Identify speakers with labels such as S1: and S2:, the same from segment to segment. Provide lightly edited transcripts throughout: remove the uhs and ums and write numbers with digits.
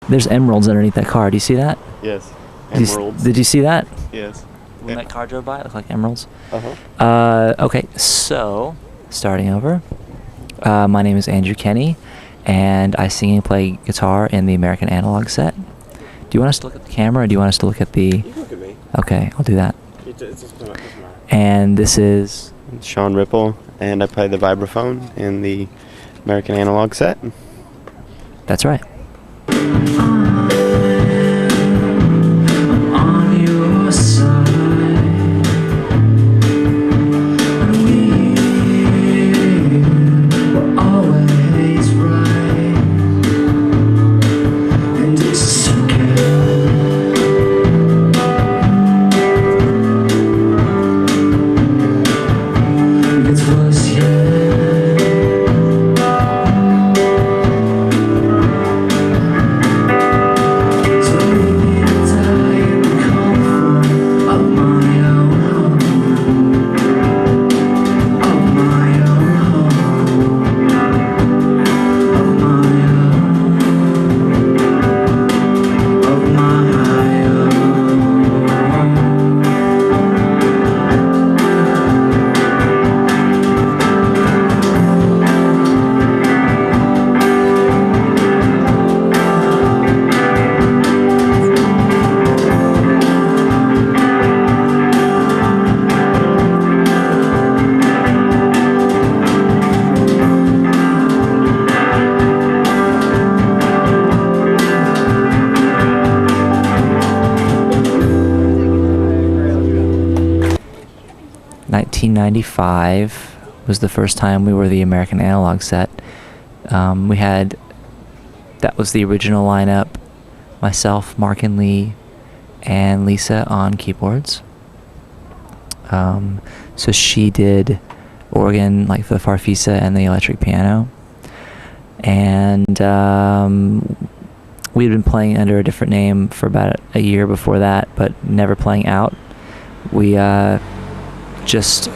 S1: There's emeralds underneath that car. Do you see that?
S2: Yes. Emeralds.
S1: Did you see that?
S2: Yes.
S1: When that car drove by, it looked like emeralds.
S2: Uh-huh.
S1: Okay, so, starting over. My name is Andrew Kenny, and I sing and play guitar in the American Analog set. Do you want us to look at the camera, or do you want us to look at the...
S2: You can look at me.
S1: Okay, I'll do that.
S2: It's just not.
S1: And this is...
S2: Sean Ripple, and I play the vibraphone in the American Analog set.
S1: That's right. '95 was the first time we were the American Analog set. That was the original lineup, myself, Mark and Lee, and Lisa on keyboards. So she did organ, like the farfisa and the electric piano. And we'd been playing under a different name for about a year before that, but never playing out. We just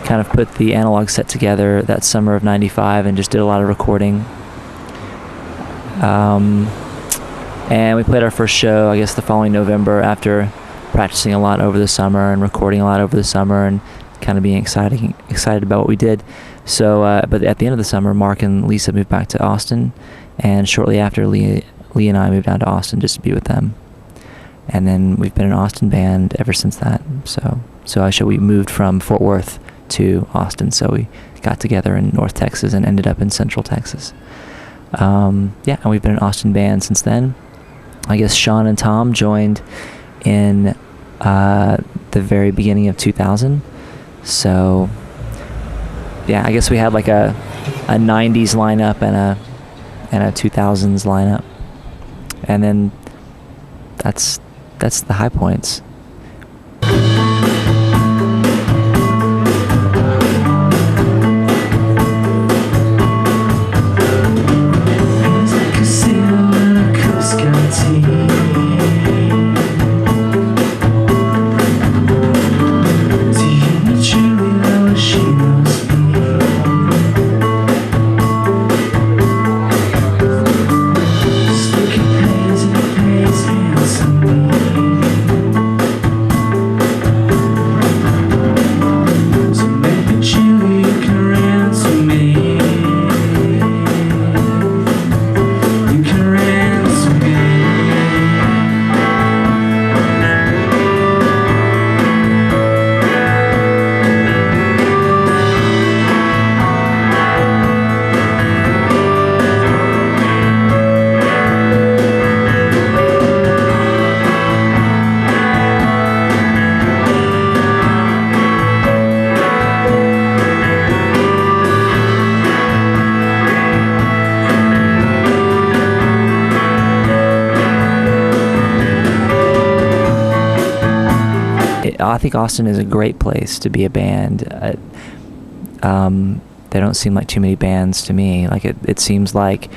S1: kind of put the analog set together that summer of '95 and just did a lot of recording. And we played our first show, I guess, the following November after practicing a lot over the summer and recording a lot over the summer and kind of being excited about what we did. So, but at the end of the summer, Mark and Lisa moved back to Austin, and shortly after, Lee and I moved down to Austin just to be with them. And then we've been an Austin band ever since that. So we moved from Fort Worth to Austin, so we got together in North Texas and ended up in Central Texas. And we've been an Austin band since then. I guess Sean and Tom joined in the very beginning of 2000. So, yeah, I guess we had like a 90s lineup and a 2000s lineup. And then that's the high points. I think Austin is a great place to be a band. There don't seem like too many bands to me. Like it seems like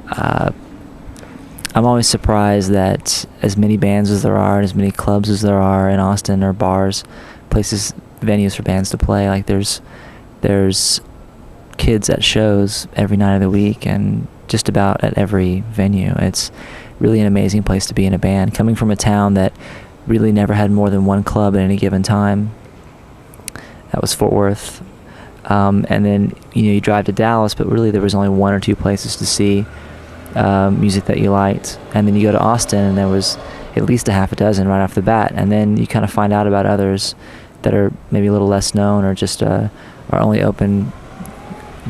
S1: I'm always surprised that as many bands as there are and as many clubs as there are in Austin, or bars, places, venues for bands to play, like there's kids at shows every night of the week and just about at every venue. really an amazing place to be in a band. Coming from a town that really never had more than one club at any given time, that was Fort Worth. And then you drive to Dallas, but really there was only one or two places to see music that you liked. And then you go to Austin, and there was at least a half a dozen right off the bat. And then you kind of find out about others that are maybe a little less known, or just are only open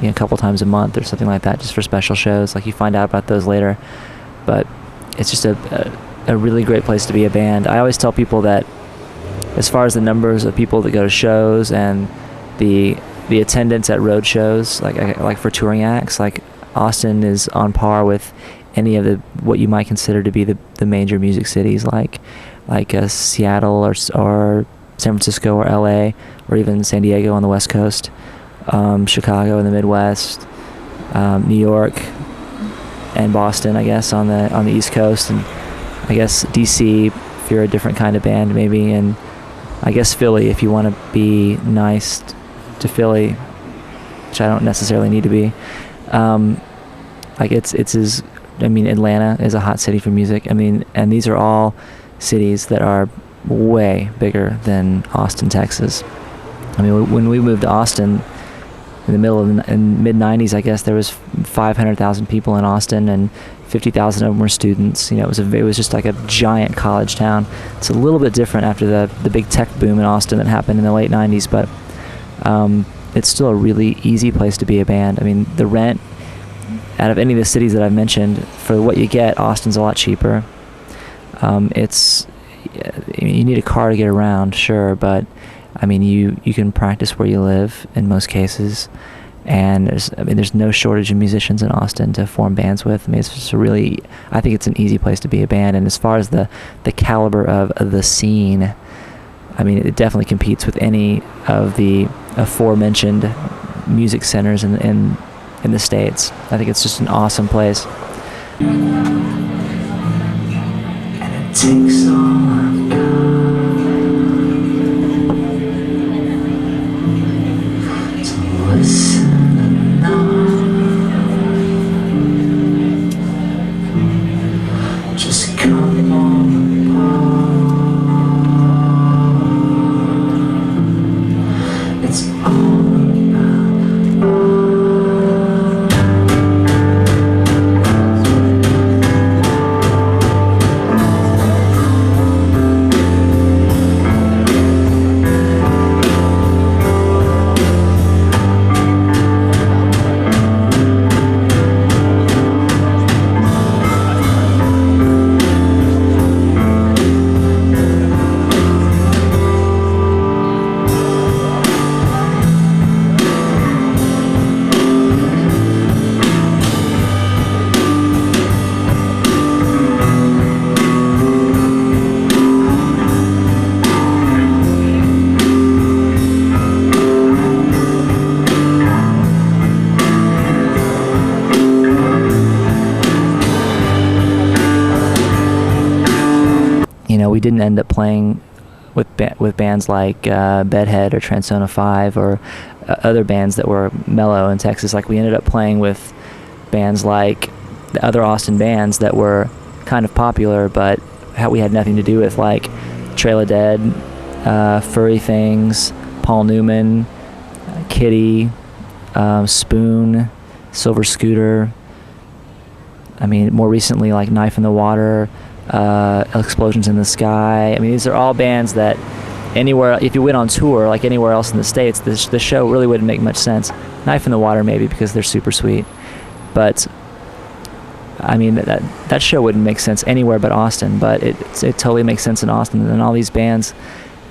S1: a couple times a month or something like that, just for special shows. Like, you find out about those later. But it's just a really great place to be a band. I always tell people that as far as the numbers of people that go to shows and the attendance at road shows, like for touring acts, like Austin is on par with any of the what you might consider to be the major music cities, like Seattle or San Francisco or LA, or even San Diego on the West Coast, Chicago in the Midwest, New York and Boston, I guess, on the East Coast, and I guess DC if you're a different kind of band maybe, and I guess Philly if you want to be nice to Philly, which I don't necessarily need to be. Atlanta is a hot city for music. And these are all cities that are way bigger than Austin, Texas. When we moved to Austin in the mid-90s, I guess there was 500,000 people in Austin, and 50,000 of them were students. It was just like a giant college town. It's a little bit different after the big tech boom in Austin that happened in the late 90s, but it's still a really easy place to be a band. The rent out of any of the cities that I've mentioned, for what you get, Austin's a lot cheaper. You need a car to get around, sure, but you can practice where you live in most cases, and there's no shortage of musicians in Austin to form bands with. It's just I think it's an easy place to be a band. And as far as the caliber of the scene, it definitely competes with any of the aforementioned music centers in the States. I think it's just an awesome place. And it takes all I've got to listen enough. Just come on apart. It's all we didn't end up playing with bands like Bedhead or Transona 5 or other bands that were mellow in Texas. Like, we ended up playing with bands like the other Austin bands that were kind of popular, but we had nothing to do with, like Trail of Dead, Furry Things, Paul Newman, Kitty, Spoon, Silver Scooter. More recently, like Knife in the Water, Explosions in the Sky. These are all bands that anywhere, if you went on tour, like anywhere else in the States, the show really wouldn't make much sense. Knife in the Water maybe, because they're super sweet, but that show wouldn't make sense anywhere but Austin. But it totally makes sense in Austin. And all these bands,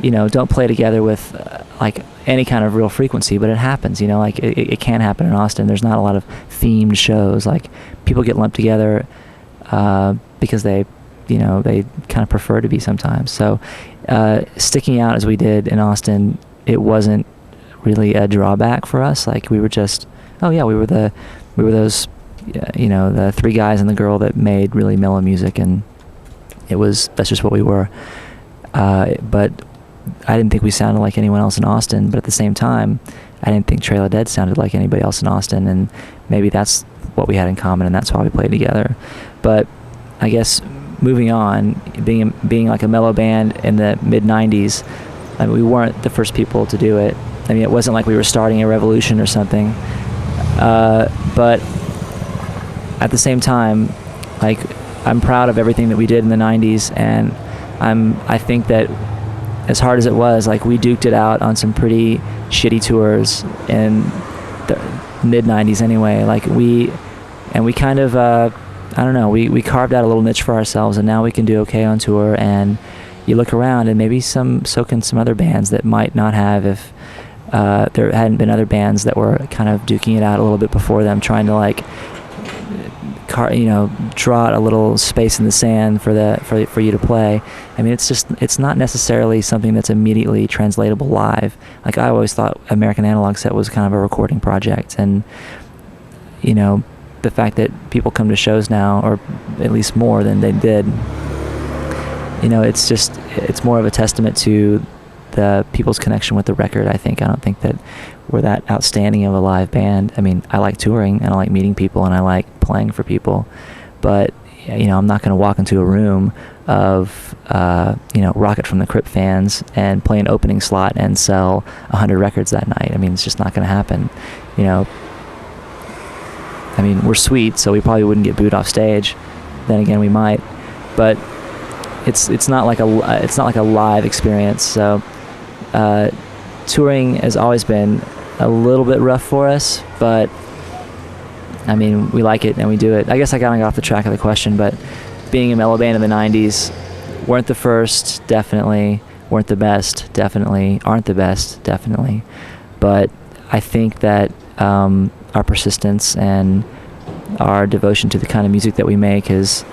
S1: don't play together with like any kind of real frequency, but it happens. It can happen in Austin. There's not a lot of themed shows. Like, people get lumped together because they kind of prefer to be sometimes. So sticking out as we did in Austin, it wasn't really a drawback for us. Like, we were just, we were those, the three guys and the girl that made really mellow music, and that's just what we were. But I didn't think we sounded like anyone else in Austin, but at the same time, I didn't think Trail of Dead sounded like anybody else in Austin, and maybe that's what we had in common, and that's why we played together. But I guess moving on, being like a mellow band in the mid '90s, I mean, we weren't the first people to do it. I mean, it wasn't like we were starting a revolution or something. But at the same time, like, I'm proud of everything that we did in the '90s, and I think that as hard as it was, like, we duked it out on some pretty shitty tours in the mid '90s anyway. Like, we kind of I don't know, we carved out a little niche for ourselves, and now we can do okay on tour. And you look around, and maybe so can some other bands that might not have if there hadn't been other bands that were kind of duking it out a little bit before them, trying to, like, draw out a little space in the sand for you to play. I mean, it's not necessarily something that's immediately translatable live. Like, I always thought American Analog Set was kind of a recording project, and the fact that people come to shows now, or at least more than they did, it's more of a testament to the people's connection with the record, I think. I don't think that we're that outstanding of a live band. I mean, I like touring, and I like meeting people, and I like playing for people, but I'm not going to walk into a room of Rocket from the Crypt fans and play an opening slot and sell 100 records that night. I mean, it's just not going to happen. I mean, we're sweet, so we probably wouldn't get booed off stage. Then again, we might, but it's not like a live experience. So touring has always been a little bit rough for us, but I mean, we like it and we do it. I guess I got off the track of the question, but being a mellow band in the '90s, weren't the first, definitely. Weren't the best, definitely. Aren't the best, definitely. But I think that our persistence and our devotion to the kind of music that we make is,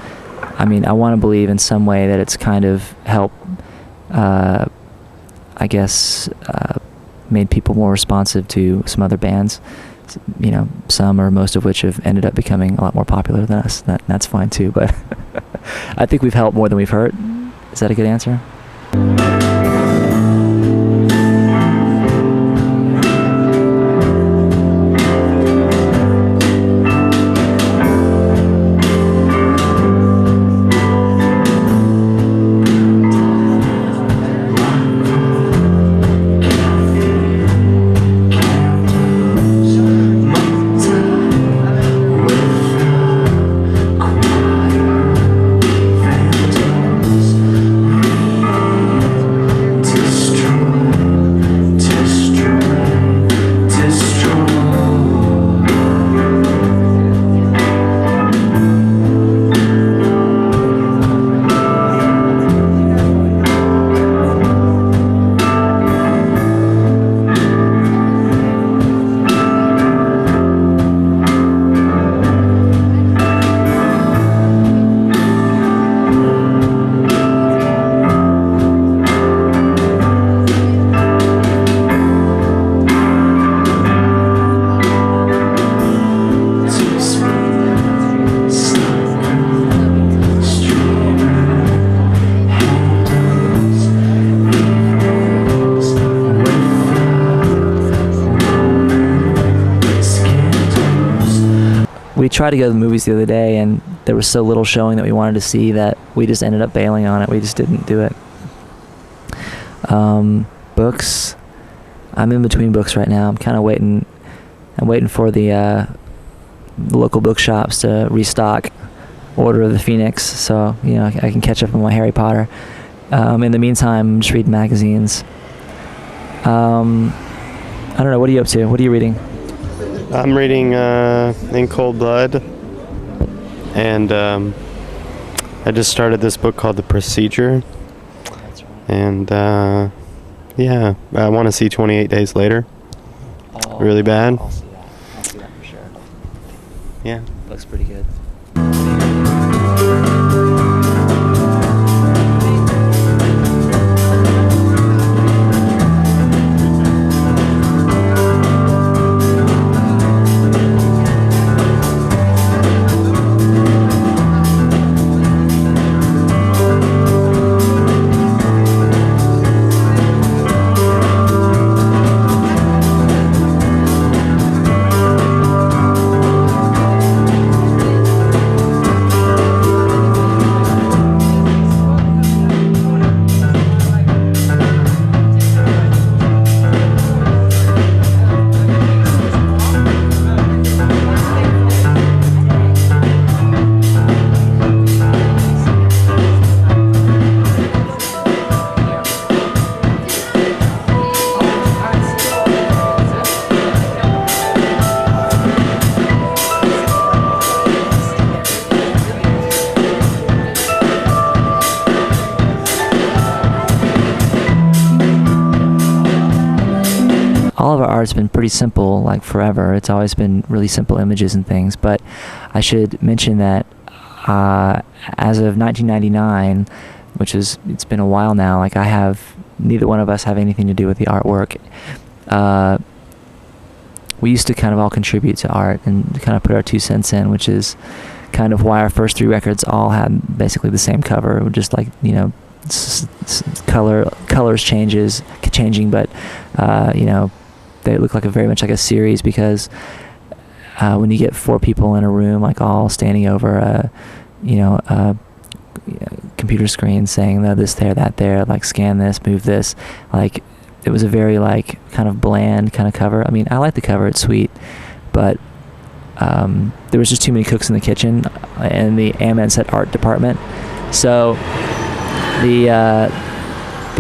S1: I mean, I want to believe in some way that it's kind of helped, made people more responsive to some other bands. Some or most of which have ended up becoming a lot more popular than us. That's fine too, but I think we've helped more than we've hurt. Is that a good answer? We tried to go to the movies the other day, and there was so little showing that we wanted to see that we just ended up bailing on it. We just didn't do it. Books. I'm in between books right now. I'm kind of waiting. I'm waiting for the local bookshops to restock Order of the Phoenix, so I can catch up on my Harry Potter. In the meantime, I'm just reading magazines. I don't know. What are you up to? What are you reading?
S2: I'm reading In Cold Blood, and I just started this book called The Procedure. That's right. And I want to see 28 Days Later. Really bad.
S1: I'll see that. I'll see that for sure.
S2: Yeah.
S1: Looks pretty good. all of our art's been pretty simple, like forever. It's always been really simple images and things. But I should mention that as of 1999, which is, it's been a while now, like neither one of us have anything to do with the artwork. We used to kind of all contribute to art and kind of put our 2 cents in, which is kind of why our first 3 records all had basically the same cover, just like, you know, colors changing, but you know, they look like very much like a series, because when you get 4 people in a room, like all standing over a computer screen saying this there, that there, like scan this, move this, like it was a very like kind of bland kind of cover. I mean, I like the cover, it's sweet, but there was just too many cooks in the kitchen in the Amen Set art department. So the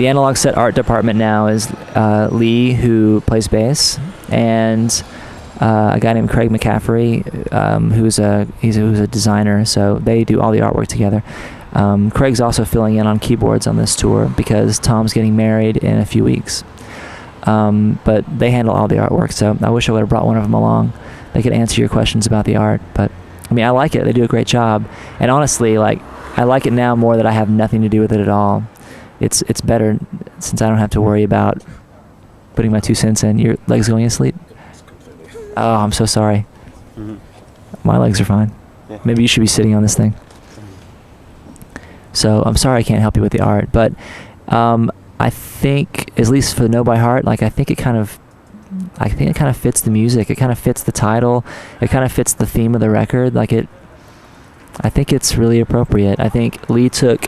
S1: analog set art department now is Lee, who plays bass, and a guy named Craig McCaffrey, who's a designer. So they do all the artwork together. Craig's also filling in on keyboards on this tour because Tom's getting married in a few weeks. But they handle all the artwork, so I wish I would have brought one of them along. They could answer your questions about the art, but I mean, I like it. They do a great job, and honestly, like, I like it now more that I have nothing to do with it at all. It's better since I don't have to worry about putting my 2 cents in. Your legs going to sleep? Oh, I'm so sorry. Mm-hmm. My legs are fine. Yeah. Maybe you should be sitting on this thing. So I'm sorry I can't help you with the art, but I think, at least for the Know by Heart, like I think it kind of fits the music. It kind of fits the title. It kind of fits the theme of the record. I think it's really appropriate. I think Lee took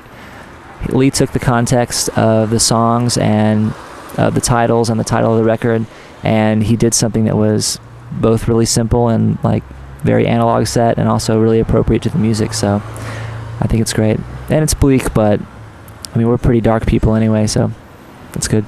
S1: the context of the songs and the titles and the title of the record, and he did something that was both really simple and like very analog set, and also really appropriate to the music. So I think it's great. And it's bleak, but I mean, we're pretty dark people anyway, so that's good.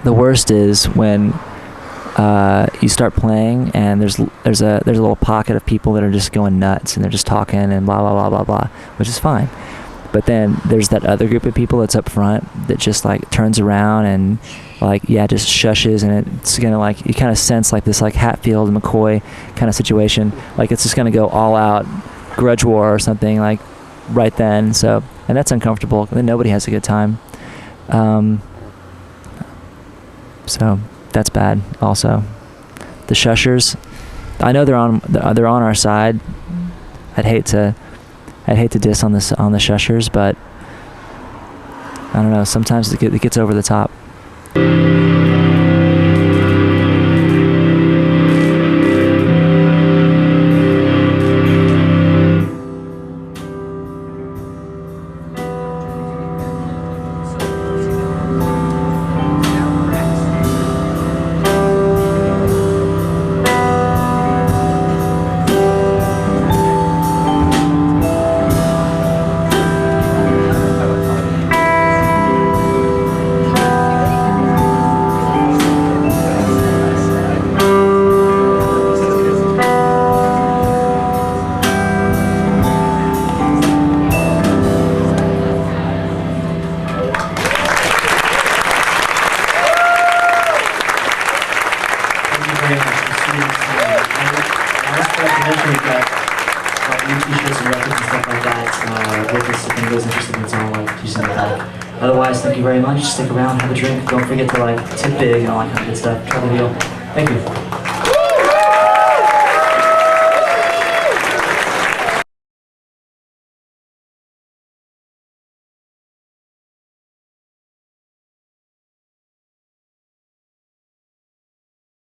S1: The worst is when you start playing and there's a little pocket of people that are just going nuts and they're just talking and blah blah blah blah blah, which is fine. But then there's that other group of people that's up front that just like turns around and just shushes, and it's gonna like, you kind of sense like this like Hatfield and McCoy kind of situation, like it's just gonna go all out grudge war or something like right then. So, and that's uncomfortable, and then nobody has a good time. So that's bad. Also, the shushers, I know they're on our side. I'd hate to diss on the shushers, but I don't know. Sometimes it gets over the top. Otherwise, thank you very much. Stick around, have a drink. Don't forget to like tip big and all that kind of good stuff. Try the deal. Thank you.